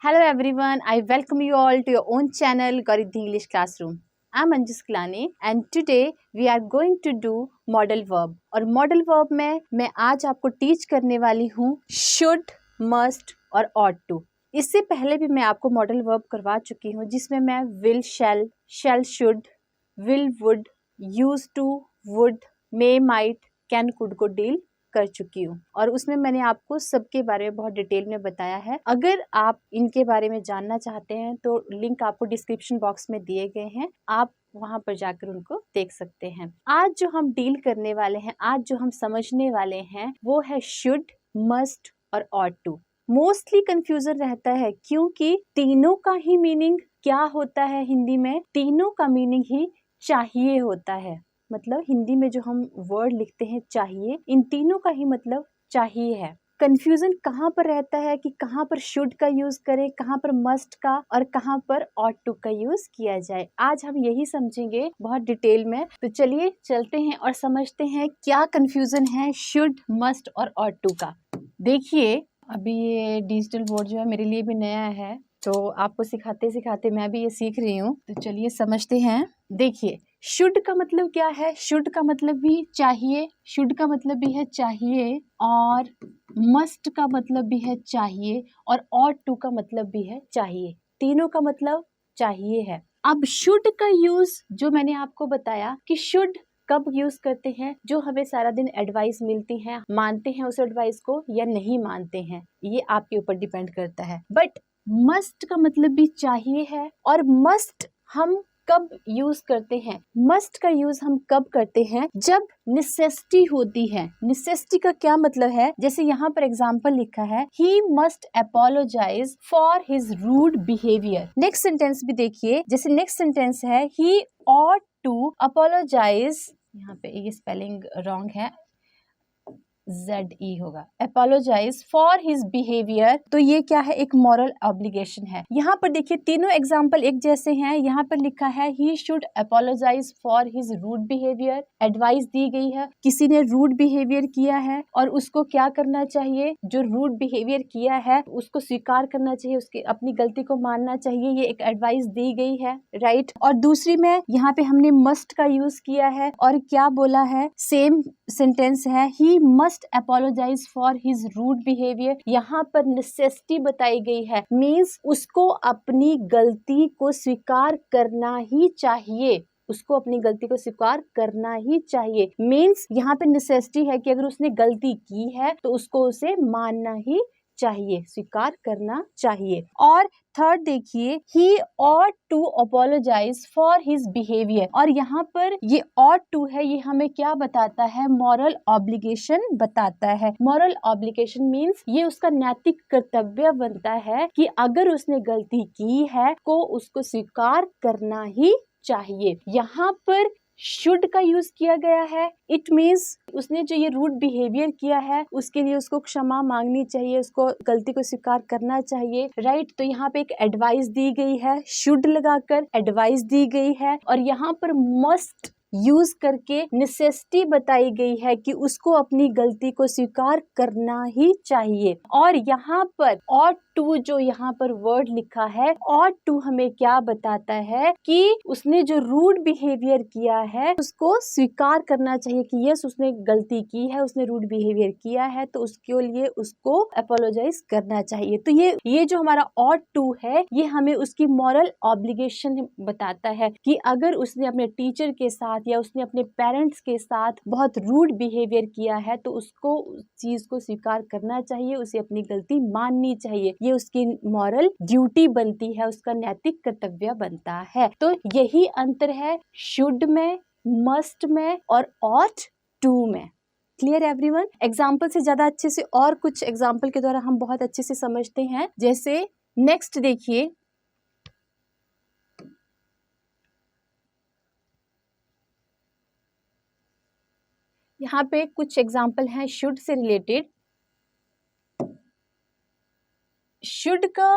Hello everyone, I welcome you all to your own channel Gauriddhi English Classroom. I'm Anjus Klane and today we are going to do modal verb. और modal verb में मैं आज आपको teach करने वाली हूँ should, must और ought to. इससे पहले भी मैं आपको modal verb करवा चुकी हूँ जिसमें मैं will, shall should, will would, used to, would, may might, can could को डील कर चुकी हूँ और उसमें मैंने आपको सबके बारे में बहुत डिटेल में बताया है। अगर आप इनके बारे में जानना चाहते हैं तो लिंक आपको डिस्क्रिप्शन बॉक्स में दिए गए हैं, आप वहां पर जाकर उनको देख सकते हैं। आज जो हम डील करने वाले हैं, आज जो हम समझने वाले हैं वो है शुड, मस्ट और ought to। मोस्टली कंफ्यूजन रहता है क्योंकि तीनों का ही मीनिंग क्या होता है हिंदी में, तीनों का मीनिंग ही चाहिए होता है। मतलब हिंदी में जो हम वर्ड लिखते हैं चाहिए, इन तीनों का ही मतलब चाहिए है। कंफ्यूजन कहाँ पर रहता है कि कहाँ पर शुड का यूज करें, कहाँ पर मस्ट का और कहाँ पर ought to का यूज किया जाए। आज हम यही समझेंगे बहुत डिटेल में। तो चलिए चलते हैं और समझते हैं क्या कंफ्यूजन है शुड, मस्ट और ought to का। देखिए अभी ये डिजिटल बोर्ड जो है मेरे लिए भी नया है, तो आपको सिखाते सिखाते मैं भी ये सीख रही हूँ। तो चलिए समझते हैं। देखिए शुड का मतलब क्या है, शुड का मतलब भी चाहिए, शुड का मतलब भी है चाहिए और मस्ट का मतलब भी है चाहिए और ought to का मतलब भी है चाहिए। तीनों का मतलब चाहिए है। अब शुड का यूज जो मैंने आपको बताया कि शुड कब यूज करते हैं, जो हमें सारा दिन एडवाइस मिलती है, मानते हैं उस एडवाइस को या नहीं मानते हैं, ये आपके ऊपर डिपेंड करता है। बट मस्ट का मतलब भी चाहिए है और मस्ट हम कब यूज करते हैं, मस्ट का यूज हम कब करते हैं जब नेसेसिटी होती है। नेसेसिटी का क्या मतलब है, जैसे यहाँ पर एग्जांपल लिखा है he must apologize for his rude behaviour. Next sentence भी देखिए, जैसे नेक्स्ट सेंटेंस है ही ऑट टू अपोलोजाइज, यहाँ पे ये स्पेलिंग रॉन्ग है, ZE होगा, अपोलोजाइज फॉर हिज बिहेवियर। तो ये क्या है, एक मॉरल ऑब्लिगेशन है। यहाँ पर देखिए तीनों एग्जाम्पल एक जैसे हैं। यहाँ पर लिखा है he should apologise for his rude behaviour, advice दी गई है, किसी ने रूड बिहेवियर किया है और उसको क्या करना चाहिए, जो रूड बिहेवियर किया है उसको स्वीकार करना चाहिए, उसकी अपनी गलती को मानना चाहिए, ये एक एडवाइस दी गई है, राइट। और दूसरी में यहाँ पे हमने मस्ट का यूज किया है और क्या बोला है, सेम सेंटेंस है he must apologize for his rude behaviour. यहाँ पर नेसेसिटी बताई गई है, मीन्स उसको अपनी गलती को स्वीकार करना ही चाहिए, उसको अपनी गलती को स्वीकार करना ही चाहिए। मीन्स यहाँ पे नेसेसिटी है कि अगर उसने गलती की है तो उसको उसे मानना ही चाहिए, स्वीकार करना चाहिए। और थर्ड देखिए ही ought to apologize for his behavior, और यहाँ पर ये ought to है, ये हमें क्या बताता है, मॉरल ऑब्लिगेशन बताता है। मॉरल ऑब्लिगेशन मीन्स ये उसका नैतिक कर्तव्य बनता है कि अगर उसने गलती की है तो उसको स्वीकार करना ही चाहिए। यहाँ पर शुड का यूज किया गया है, इट मीन्स उसने जो ये रूड बिहेवियर किया है उसके लिए उसको क्षमा मांगनी चाहिए, उसको गलती को स्वीकार करना चाहिए, राइट। तो यहाँ पे एक एडवाइस दी गई है, शुड लगाकर एडवाइस दी गई है और यहाँ पर मस्ट यूज करके नेसेसिटी बताई गई है कि उसको अपनी गलती को स्वीकार करना ही चाहिए। और यहाँ पर ought to जो यहाँ पर वर्ड लिखा है, ought to हमें क्या बताता है कि उसने जो रूड बिहेवियर किया है उसको स्वीकार करना चाहिए कि यस उसने गलती की है, उसने रूड बिहेवियर किया है तो उसके लिए उसको अपोलोजाइज करना चाहिए। तो ये जो हमारा ought to है ये हमें उसकी मॉरल ऑब्लिगेशन बताता है कि अगर उसने अपने टीचर के साथ या उसने अपने पेरेंट्स के साथ बहुत रूड बिहेवियर किया है तो उसको उस चीज को स्वीकार करना चाहिए, उसे अपनी गलती माननी चाहिए, ये उसकी मॉरल ड्यूटी बनती है, उसका नैतिक कर्तव्य बनता है। तो यही अंतर है शुड में, मस्ट में और ought to में। Clear everyone? एग्जाम्पल से ज्यादा अच्छे से और कुछ एग्जाम्पल के द्वारा हम बहुत अच्छे से समझते हैं। जैसे नेक्स्ट देखिए, यहाँ पे कुछ एग्जाम्पल हैं शुड से रिलेटेड। शुड का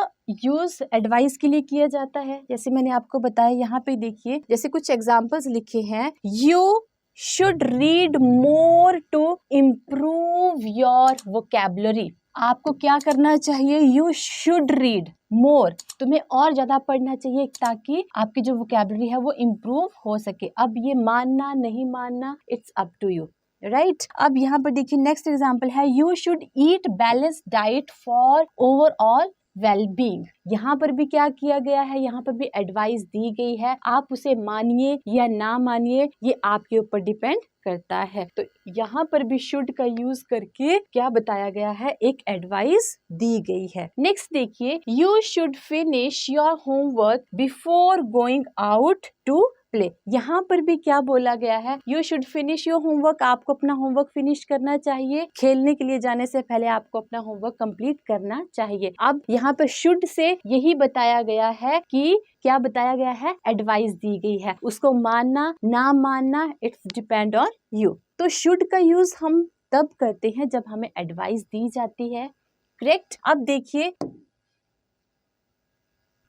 यूज एडवाइस के लिए किया जाता है, जैसे मैंने आपको बताया। यहाँ पे देखिए जैसे कुछ एग्जाम्पल्स लिखे हैं, you should read more to improve your vocabulary. आपको क्या करना चाहिए? यू शुड रीड मोर, तुम्हें और ज्यादा पढ़ना चाहिए ताकि आपकी जो वोकैबुलरी है वो इम्प्रूव हो सके। अब ये मानना नहीं मानना, it's up to you, right. अब यहाँ पर देखिए नेक्स्ट एग्जाम्पल है, you should eat balance diet for overall wellbeing. यहाँ पर भी क्या किया गया है? यहाँ पर भी एडवाइस दी गई है, आप उसे मानिए या ना मानिए ये आपके ऊपर डिपेंड करता है। तो यहाँ पर भी शुड का यूज करके क्या बताया गया है? एक एडवाइस दी गई है। नेक्स्ट देखिए, you should finish your homework before going out to play. यहाँ पर भी क्या बोला गया है? You should finish your homework, आपको अपना होमवर्क फिनिश करना चाहिए। खेलने के लिए जाने से पहले आपको अपना होमवर्क कंप्लीट करना चाहिए। अब यहाँ पर शुड से यही बताया गया है कि क्या बताया गया है? एडवाइस दी गई है, उसको मानना ना मानना इट्स डिपेंड ऑन यू। तो शुड का यूज हम तब करते हैं जब हमें एडवाइस दी जाती है, करेक्ट। अब देखिए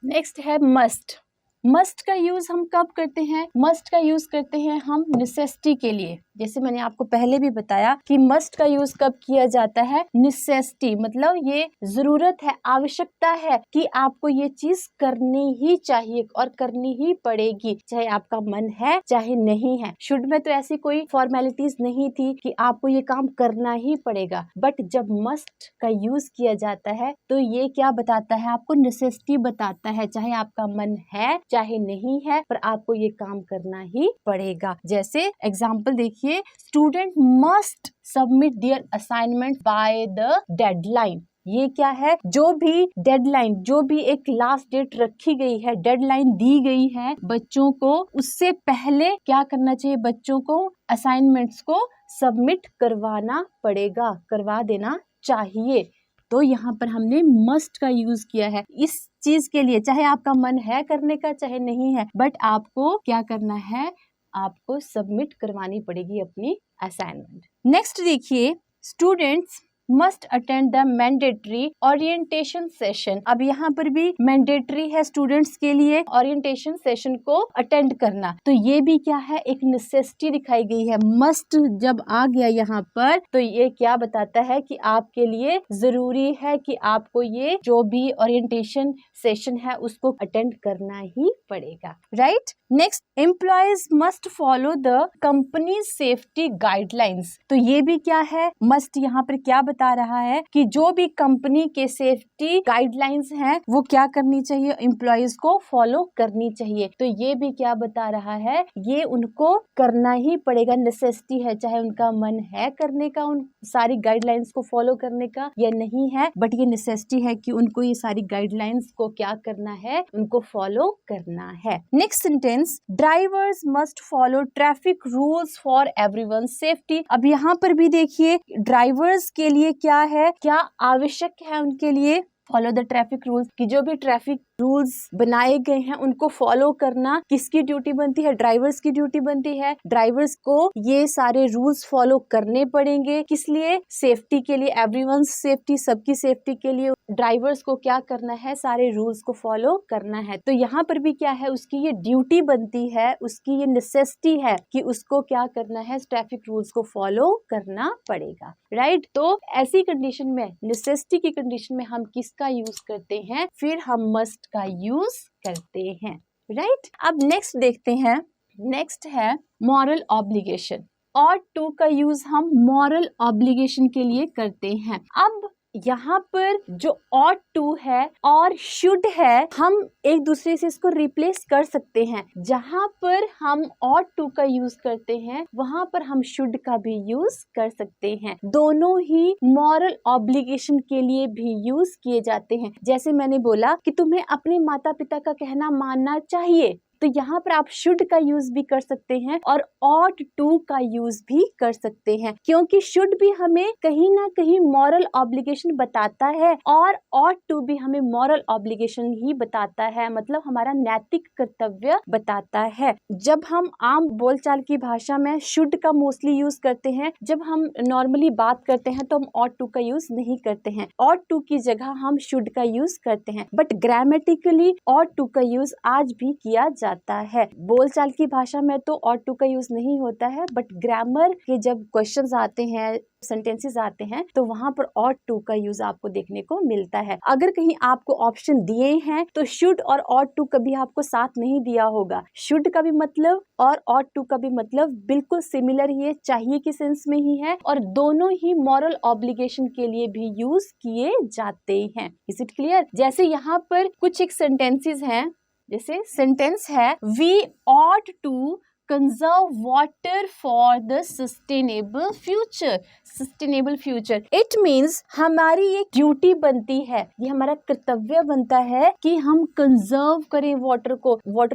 नेक्स्ट है मस्ट। मस्ट का यूज हम कब करते हैं? मस्ट का यूज करते हैं हम नेसेसिटी के लिए। जैसे मैंने आपको पहले भी बताया कि मस्ट का यूज कब किया जाता है? नेसेसिटी, मतलब ये जरूरत है, आवश्यकता है कि आपको ये चीज करनी ही चाहिए और करनी ही पड़ेगी, चाहे आपका मन है चाहे नहीं है। शुड में तो ऐसी कोई फॉर्मेलिटीज नहीं थी कि आपको ये काम करना ही पड़ेगा, बट जब मस्ट का यूज किया जाता है तो ये क्या बताता है? आपको नेसेसिटी बताता है, चाहे आपका मन है चाहे नहीं है, पर आपको ये काम करना ही पड़ेगा। जैसे एग्जाम्पल देखिए, student must submit there assignment by the deadline. ये क्या है? जो भी डेडलाइन, जो भी एक लास्ट डेट रखी गई है, डेडलाइन दी गई है बच्चों को, उससे पहले क्या करना चाहिए? बच्चों को असाइनमेंट्स को सबमिट करवाना पड़ेगा, करवा देना चाहिए। तो यहाँ पर हमने मस्ट का यूज किया है इस चीज के लिए, चाहे आपका मन है करने का चाहे नहीं है, बट आपको क्या करना है? आपको सबमिट करवानी पड़ेगी अपनी असाइनमेंट। नेक्स्ट देखिए, students must attend the mandatory orientation session. अब यहाँ पर भी मैंडेटरी है स्टूडेंट्स के लिए ओरिएंटेशन सेशन को अटेंड करना, तो ये भी क्या है? एक नेसेसिटी दिखाई गई है। मस्ट जब आ गया यहाँ पर तो ये क्या बताता है कि आपके लिए जरूरी है कि आपको ये जो भी ओरिएंटेशन सेशन है उसको अटेंड करना ही पड़ेगा, right. Next, employees must follow the company safety guidelines. तो ये भी क्या है? मस्ट यहाँ पर क्या बता रहा है कि जो भी कंपनी के सेफ्टी गाइडलाइंस हैं वो क्या करनी चाहिए? एम्प्लॉयज को फॉलो करनी चाहिए। तो ये भी क्या बता रहा है? ये उनको करना ही पड़ेगा, नेसेसिटी है, चाहे उनका मन है करने का उन सारी गाइडलाइंस को फॉलो करने का या नहीं है, बट ये नेसेसिटी है कि उनको ये सारी गाइडलाइंस को क्या करना है? उनको फॉलो करना है। Next sentence, drivers must follow traffic rules for everyone safety. अब यहाँ पर भी देखिए ड्राइवर्स के लिए क्या है, क्या आवश्यक है उनके लिए? फॉलो द ट्रैफिक रूल्स, कि जो भी ट्रैफिक रूल्स बनाए गए हैं उनको फॉलो करना किसकी ड्यूटी बनती है? ड्राइवर्स की ड्यूटी बनती है। ड्राइवर्स को ये सारे रूल्स फॉलो करने पड़ेंगे, किस लिए? सेफ्टी के लिए, एवरीवन्स सेफ्टी, सबकी सेफ्टी के लिए ड्राइवर्स को क्या करना है? सारे रूल्स को फॉलो करना है। तो यहाँ पर भी क्या है? उसकी ये ड्यूटी बनती है, उसकी ये नेसेसिटी है कि उसको क्या करना है? ट्रैफिक रूल्स को फॉलो करना पड़ेगा, राइट। तो ऐसी कंडीशन में, नेसेसिटी की कंडीशन में हम किसका यूज करते हैं? फिर हम मस्ट का यूज करते हैं, राइट। अब नेक्स्ट देखते हैं, नेक्स्ट है मॉरल ऑब्लिगेशन। और टू का यूज हम मॉरल ऑब्लिगेशन के लिए करते हैं। अब यहाँ पर जो ought to है और should है, हम एक दूसरे से इसको रिप्लेस कर सकते हैं। जहाँ पर हम ought to का यूज करते हैं वहां पर हम should का भी यूज कर सकते हैं। दोनों ही मॉरल ऑब्लिगेशन के लिए भी यूज किए जाते हैं। जैसे मैंने बोला कि तुम्हें अपने माता पिता का कहना मानना चाहिए, तो यहाँ पर आप शुड का यूज भी कर सकते हैं और ought to का यूज भी कर सकते हैं, क्योंकि शुड भी हमें कहीं ना कहीं मॉरल ऑब्लिगेशन बताता है और ought to भी हमें मॉरल ऑब्लिगेशन ही बताता है, मतलब हमारा नैतिक कर्तव्य बताता है। जब हम आम बोलचाल की भाषा में शुड का मोस्टली यूज करते हैं, जब हम नॉर्मली बात करते हैं तो हम ought to का यूज नहीं करते हैं, ought to की जगह हम शुड का यूज करते हैं। बट ग्रामेटिकली ought to का यूज आज भी किया जाता है। बोलचाल की भाषा में तो ought to का यूज नहीं होता है, बट ग्रामर के जब क्वेश्चंस आते हैं, सेंटेंसेस आते हैं, तो वहां पर ought to का यूज आपको देखने को मिलता है। अगर कहीं आपको ऑप्शन दिए हैं तो should और ought to कभी आपको साथ नहीं दिया होगा। should का भी मतलब और ought to का भी मतलब बिल्कुल सिमिलर ही है, चाहिए की सेंस में ही है, और दोनों ही मॉरल ऑब्लिगेशन के लिए भी यूज किए जाते हैं। Is it clear? जैसे यहाँ पर कुछ एक सेंटेंसेस हैं, जैसे सेंटेंस है we ought to conserve water for the sustainable future। sustainable future it means हमारी एक ड्यूटी बनती है, ये हमारा कर्तव्य बनता है कि हम कंजर्व करें वाटर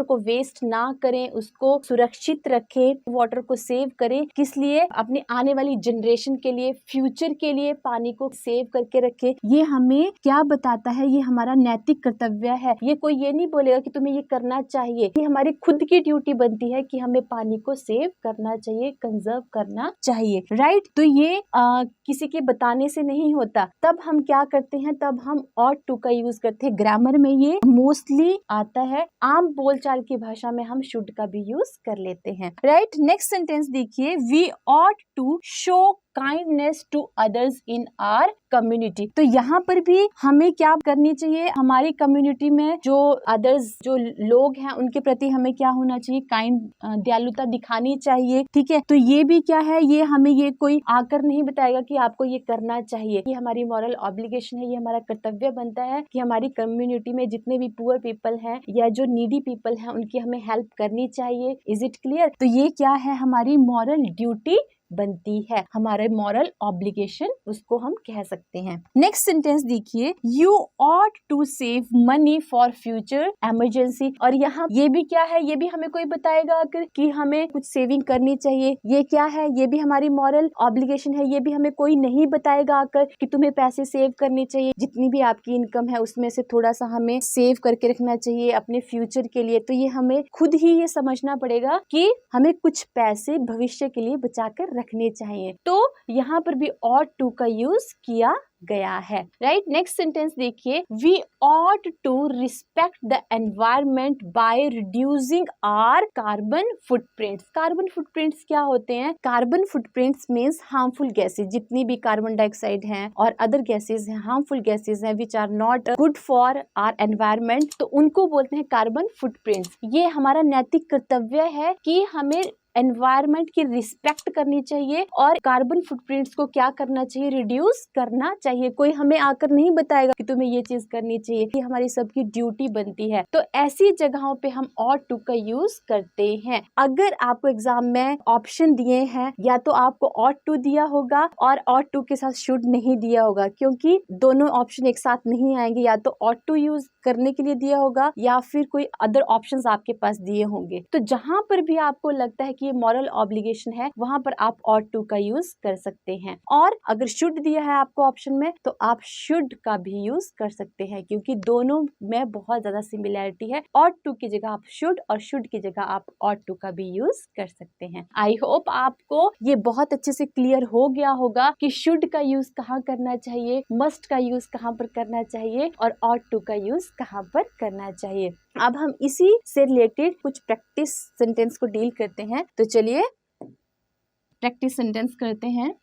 को वेस्ट ना करें, उसको सुरक्षित रखें, वाटर को सेव करें। किस लिए? अपने आने वाली जनरेशन के लिए, फ्यूचर के लिए पानी को सेव करके रखें। ये हमें क्या बताता है? ये हमारा नैतिक कर्तव्य है। ये कोई ये नहीं बोलेगा कि तुम्हें ये करना चाहिए, ये हमारी खुद की ड्यूटी बनती है कि हमें पानी को सेव करना चाहिए, कंजर्व करना चाहिए, राइट? तो ये किसी के बताने से नहीं होता। तब हम क्या करते हैं? तब हम ought to का यूज करते हैं। ग्रामर में ये मोस्टली आता है, आम बोलचाल की भाषा में हम should का भी यूज कर लेते हैं, राइट? नेक्स्ट सेंटेंस देखिए, we ought to show kindness to others in our community. तो यहाँ पर भी हमें क्या करनी चाहिए? हमारी कम्युनिटी में जो अदर्स, जो लोग हैं, उनके प्रति हमें क्या होना चाहिए? काइंड, दयालुता दिखानी चाहिए, ठीक है? तो ये भी क्या है? ये हमें ये कोई आकर नहीं बताएगा कि आपको ये करना चाहिए। ये हमारी मॉरल ऑब्लिगेशन है, ये हमारा कर्तव्य बनता है कि हमारी कम्युनिटी में जितने भी पुअर पीपल हैं या जो नीडी पीपल हैं, उनकी हमें हेल्प करनी चाहिए। Is it clear? तो ये क्या है? हमारी मॉरल ड्यूटी बनती है, हमारे मॉरल ऑब्लिगेशन उसको हम कह सकते हैं। नेक्स्ट सेंटेंस देखिए, you ought to save money for future emergency. और यहाँ ये भी क्या है? ये भी हमें कोई बताएगा आकर कि हमें कुछ सेविंग करनी चाहिए। ये क्या है? ये भी हमारी मॉरल ऑब्लिगेशन है। ये भी हमें कोई नहीं बताएगा आकर कि तुम्हें पैसे सेव करने चाहिए, जितनी भी आपकी इनकम है उसमें से थोड़ा सा हमें सेव करके रखना चाहिए अपने फ्यूचर के लिए। तो ये हमें खुद ही ये समझना पड़ेगा कि हमें कुछ पैसे भविष्य के लिए बचाकर रखने चाहिए। तो यहाँ पर भी ought to का यूज किया गया है, राइट? नेक्स्ट सेंटेंस देखिए, we ought to respect the environment by reducing our carbon footprints। Carbon footprints क्या होते हैं? Carbon footprints means harmful gases, जितनी भी कार्बन डाइऑक्साइड हैं और अदर गैसेज हैं, हार्मफुल गैसेज हैं which are not good for our environment, तो उनको बोलते हैं कार्बन फुटप्रिंट्स। ये हमारा नैतिक कर्तव्य है कि हमें एनवायरमेंट की रिस्पेक्ट करनी चाहिए और कार्बन फुटप्रिंट्स को क्या करना चाहिए? रिड्यूस करना चाहिए। कोई हमें आकर नहीं बताएगा कि तुम्हें ये चीज करनी चाहिए, ये हमारी सबकी ड्यूटी बनती है। तो ऐसी जगहों पे हम ought to का यूज करते हैं। अगर आपको एग्जाम में ऑप्शन दिए हैं, या तो आपको ought to दिया होगा और ought to के साथ should नहीं दिया होगा, क्योंकि दोनों ऑप्शन एक साथ नहीं आएंगे। या तो ought to यूज करने के लिए दिया होगा या फिर कोई अदर ऑप्शंस आपके पास दिए होंगे। तो जहां पर भी आपको लगता है कि ये मॉरल ऑब्लिगेशन है, वहां पर आप ought to का यूज कर सकते हैं। और अगर should दिया है आपको ऑप्शन में, तो आप should का भी यूज कर सकते हैं, क्योंकि दोनों में बहुत ज्यादा सिमिलैरिटी है। ought to की जगह आप should और should की जगह आप ought to का भी यूज कर सकते हैं। आई होप आपको ये बहुत अच्छे से क्लियर हो गया होगा कि should का यूज कहाँ करना चाहिए, must का यूज कहाँ पर करना चाहिए और ought to का यूज कहाँ पर करना चाहिए। अब हम इसी से रिलेटेड कुछ प्रैक्टिस सेंटेंस को डील करते हैं। तो चलिए प्रैक्टिस सेंटेंस करते हैं।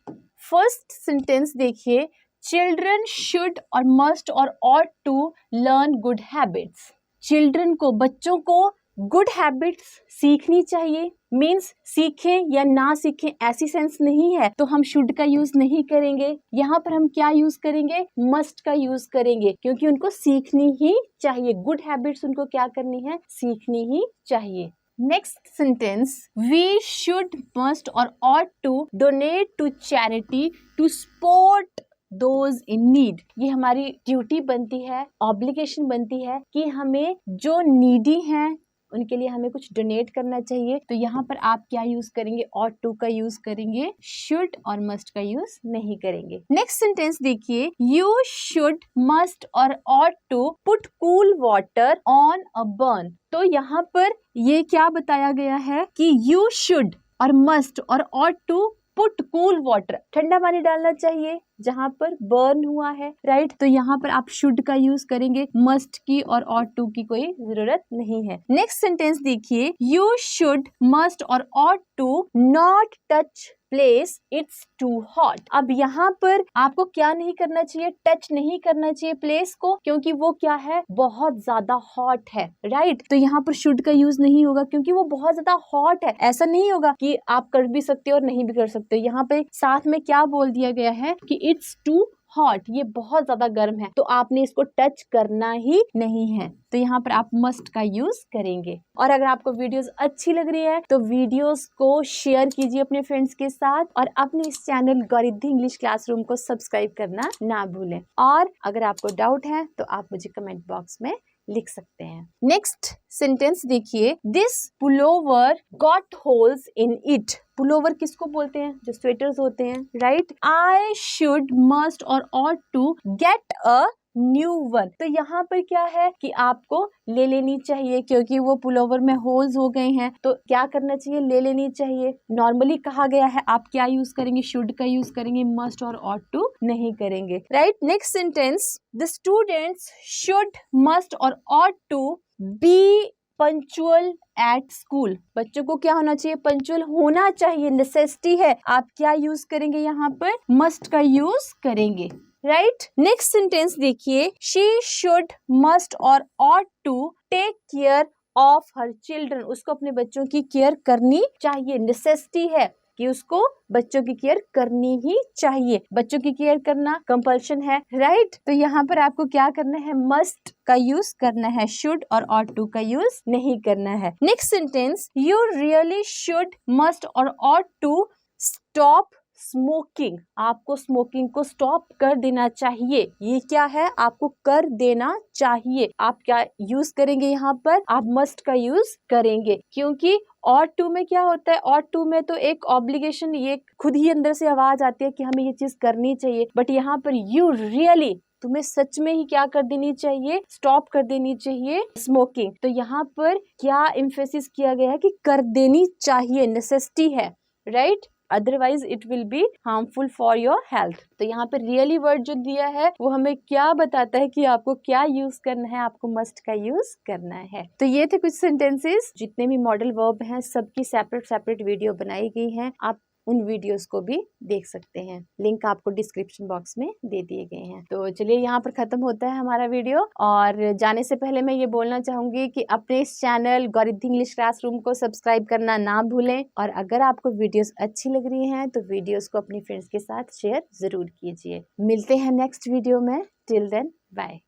फर्स्ट सेंटेंस देखिए, चिल्ड्रन शुड और मस्ट और ought to learn good habits. Children को, बच्चों को गुड हैबिट्स सीखनी चाहिए। मीन्स सीखें या ना सीखें ऐसी सेंस नहीं है, तो हम शुड का यूज नहीं करेंगे। यहाँ पर हम क्या यूज करेंगे? मस्ट का यूज करेंगे, क्योंकि उनको सीखनी ही चाहिए। गुड हैबिट्स उनको क्या करनी है? सीखनी ही चाहिए। Next sentence, we should, must और ought to donate to charity to support those in need. ये हमारी ड्यूटी बनती है, ऑब्लिगेशन बनती है कि हमें जो नीडी हैं उनके लिए हमें कुछ डोनेट करना चाहिए। तो यहाँ पर आप क्या यूज करेंगे? ought to का यूज करेंगे, should और must का यूज नहीं करेंगे। नेक्स्ट सेंटेंस देखिए, you should, must और ought to put cool water on a burn। तो यहाँ पर ये क्या बताया गया है कि you should और must और ought to put cool water, ठंडा पानी डालना चाहिए जहाँ पर बर्न हुआ है, राइट। तो यहाँ पर आप शुड का यूज करेंगे, मस्ट की और ought to की कोई जरूरत नहीं है। नेक्स्ट सेंटेंस देखिए, यू शुड, मस्ट और ought to not touch place, it's too hot. अब यहाँ पर आपको क्या नहीं करना चाहिए, टच नहीं करना चाहिए प्लेस को, क्योंकि वो क्या है, बहुत ज्यादा हॉट है, राइट। तो यहाँ पर शुड का यूज नहीं होगा क्योंकि वो बहुत ज्यादा हॉट है। ऐसा नहीं होगा कि आप कर भी सकते हो और नहीं भी कर सकते हो। यहाँ पे साथ में क्या बोल दिया गया है कि इट्स टू हॉट, ये बहुत ज्यादा गर्म है, तो आपने इसको टच करना ही नहीं है। तो यहाँ पर आप मस्ट का यूज करेंगे। और अगर आपको वीडियोस अच्छी लग रही है तो वीडियोस को शेयर कीजिए अपने फ्रेंड्स के साथ, और अपने इस चैनल गौरिद्धि इंग्लिश क्लासरूम को सब्सक्राइब करना ना भूलें। और अगर आपको डाउट है तो आप मुझे कमेंट बॉक्स में लिख सकते हैं। नेक्स्ट सेंटेंस देखिए, this pullover got holes in it. Pullover किसको बोलते हैं, जो स्वेटर्स होते हैं, राइट। आई शुड, मस्ट और ought to get a new one. तो यहाँ पर क्या है कि आपको ले लेनी चाहिए, क्योंकि वो पुलोवर में होल्स हो गए हैं, तो क्या करना चाहिए, ले लेनी चाहिए। नॉर्मली कहा गया है, आप क्या यूज करेंगे, शुड का यूज करेंगे, मस्ट और ought to नहीं करेंगे, right. Next sentence, the students should, must और ought to be punctual at school. बच्चों को क्या होना चाहिए, पंचुअल होना चाहिए, नेसेसिटी है। आप क्या यूज करेंगे, यहाँ पर मस्ट का यूज करेंगे, राइट। नेक्स्ट सेंटेंस देखिए, शी शुड, मस्ट और ought to take care of her children. उसको अपने बच्चों की केयर करनी चाहिए, नेसेसिटी है कि उसको बच्चों की केयर करनी ही चाहिए। बच्चों की केयर करना कंपल्शन है, राइट। तो यहाँ पर आपको क्या करना है, मस्ट का यूज करना है, शुड और ought to का यूज नहीं करना है। Next sentence, you really should, must और ought to स्टॉप स्मोकिंग। आपको स्मोकिंग को स्टॉप कर देना चाहिए। ये क्या है, आपको कर देना चाहिए। आप क्या यूज करेंगे, यहाँ पर आप मस्ट का यूज करेंगे, क्योंकि ought to में क्या होता है, ought to में तो एक ऑब्लिगेशन, ये खुद ही अंदर से आवाज आती है कि हमें ये चीज करनी चाहिए। बट यहाँ पर यू रियली, तुम्हें सच में ही क्या कर देनी चाहिए, स्टॉप कर देनी चाहिए स्मोकिंग। तो यहाँ पर क्या एम्फेसिस किया गया है कि कर देनी चाहिए, नेसेसिटी है, right. Otherwise it will be harmful for your health. तो यहाँ पे रियली वर्ड जो दिया है वो हमें क्या बताता है कि आपको क्या यूज करना है, आपको मस्ट का यूज करना है। तो ये थे कुछ सेंटेंसेस। जितने भी मॉडल वर्ब हैं सबकी सेपरेट वीडियो बनाई गई है, आप उन वीडियोस को भी देख सकते हैं। लिंक आपको डिस्क्रिप्शन बॉक्स में दे दिए गए हैं। तो चलिए यहाँ पर खत्म होता है हमारा वीडियो, और जाने से पहले मैं ये बोलना चाहूंगी कि अपने इस चैनल गौरिद्धि इंग्लिश क्लासरूम को सब्सक्राइब करना ना भूलें। और अगर आपको वीडियोस अच्छी लग रही हैं तो वीडियोस को अपनी फ्रेंड्स के साथ शेयर जरूर कीजिए। मिलते हैं नेक्स्ट वीडियो में। Till then bye.